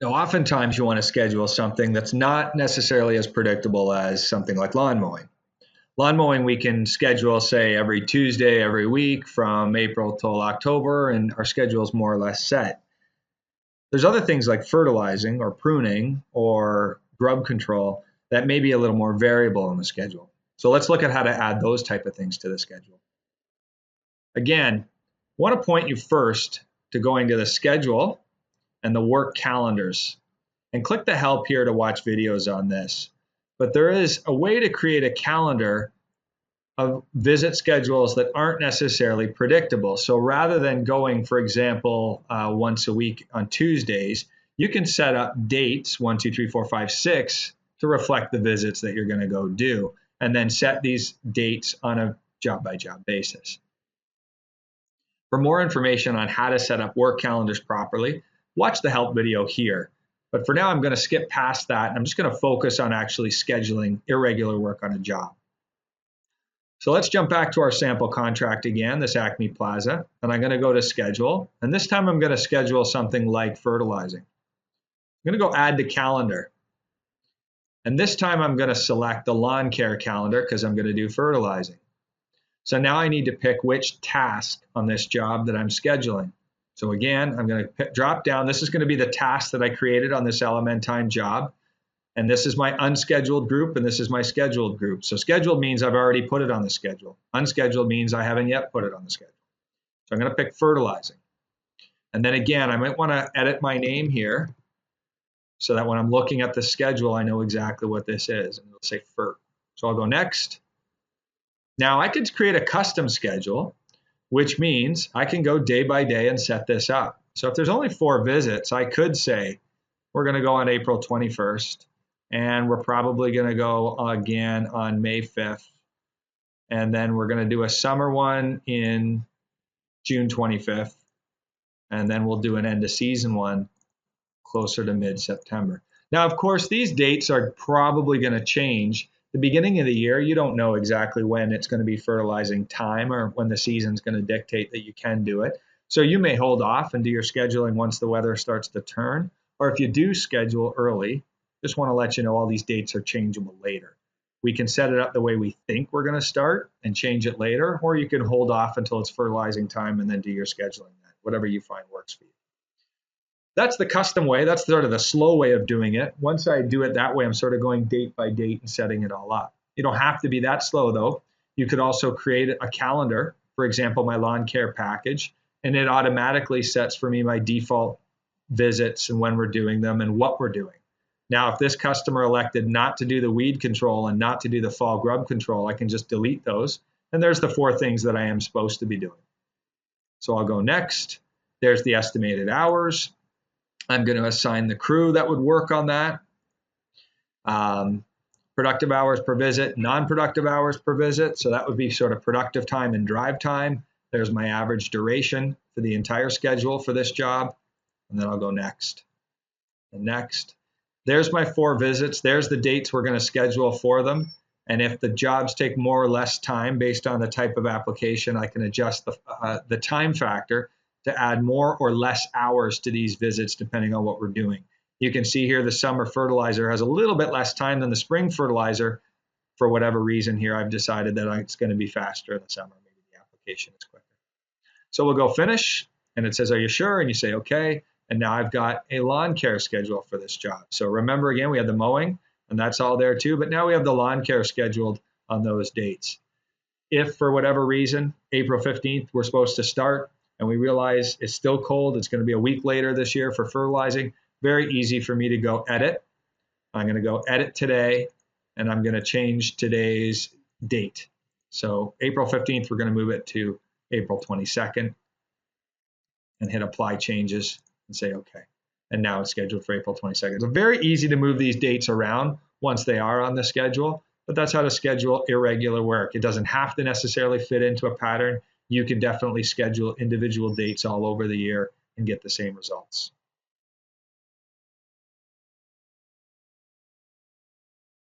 Now, oftentimes you want to schedule something that's not necessarily as predictable as something like lawn mowing. Lawn mowing, we can schedule, say, every Tuesday, every week from April till October, and our schedule is more or less set. There's other things like fertilizing or pruning or grub control that may be a little more variable in the schedule. So let's look at how to add those type of things to the schedule. Again, I want to point you first to going to the schedule and the work calendars, and click the help here to watch videos on this. But there is a way to create a calendar of visit schedules that aren't necessarily predictable. So rather than going, for example, once a week on Tuesdays, you can set up dates 1, 2, 3, 4, 5, 6 to reflect the visits that you're going to go do, and then set these dates on a job by job basis. For more information on how to set up work calendars properly, watch the help video here. But for now, I'm going to skip past that, and I'm just going to focus on actually scheduling irregular work on a job. So let's jump back to our sample contract again, this Acme Plaza, and I'm going to go to schedule. And this time I'm going to schedule something like fertilizing. I'm going to go add to calendar. And this time I'm going to select the lawn care calendar because I'm going to do fertilizing. So now I need to pick which task on this job that I'm scheduling. So again, I'm going to drop down. This is going to be the task that I created on this Elementine job. And this is my unscheduled group, and this is my scheduled group. So scheduled means I've already put it on the schedule. Unscheduled means I haven't yet put it on the schedule. So I'm going to pick fertilizing. And then again, I might want to edit my name here so that when I'm looking at the schedule, I know exactly what this is. And it'll say FERT. So I'll go next. Now I could create a custom schedule, which means I can go day by day and set this up. So if there's only 4 visits, I could say we're going to go on April 21st. And we're probably going to go again on May 5th. And then we're going to do a summer one in June 25th. And then we'll do an end of season one closer to mid-September. Now, of course, these dates are probably going to change. The beginning of the year, you don't know exactly when it's going to be fertilizing time or when the season's going to dictate that you can do it. So you may hold off and do your scheduling once the weather starts to turn. Or if you do schedule early, just want to let you know all these dates are changeable later. We can set it up the way we think we're going to start and change it later, or you can hold off until it's fertilizing time and then do your scheduling then, whatever you find works for you. That's the custom way. That's sort of the slow way of doing it. Once I do it that way, I'm sort of going date by date and setting it all up. You don't have to be that slow though. You could also create a calendar, for example, my lawn care package, and it automatically sets for me my default visits and when we're doing them and what we're doing. Now, if this customer elected not to do the weed control and not to do the fall grub control, I can just delete those. And there's the 4 things that I am supposed to be doing. So I'll go next. There's the estimated hours. I'm going to assign the crew that would work on that. Productive hours per visit, non-productive hours per visit. So that would be sort of productive time and drive time. There's my average duration for the entire schedule for this job. And then I'll go next and next. There's my 4 visits. There's the dates we're going to schedule for them. And if the jobs take more or less time based on the type of application, I can adjust the time factor to add more or less hours to these visits depending on what we're doing. You can see here the summer fertilizer has a little bit less time than the spring fertilizer. For whatever reason here, I've decided that it's going to be faster in the summer. Maybe the application is quicker. So we'll go finish, and it says, are you sure? And you say, okay. And now I've got a lawn care schedule for this job. So remember again, we had the mowing, and that's all there too. But now we have the lawn care scheduled on those dates. If for whatever reason, April 15th, we're supposed to start, and we realize it's still cold, it's going to be a week later this year for fertilizing, very easy for me to go edit. I'm going to go edit today, and I'm going to change today's date. So April 15th, we're going to move it to April 22nd and hit apply changes and say okay. And now it's scheduled for April 22nd. It's very easy to move these dates around once they are on the schedule, but that's how to schedule irregular work. It doesn't have to necessarily fit into a pattern. You can definitely schedule individual dates all over the year and get the same results.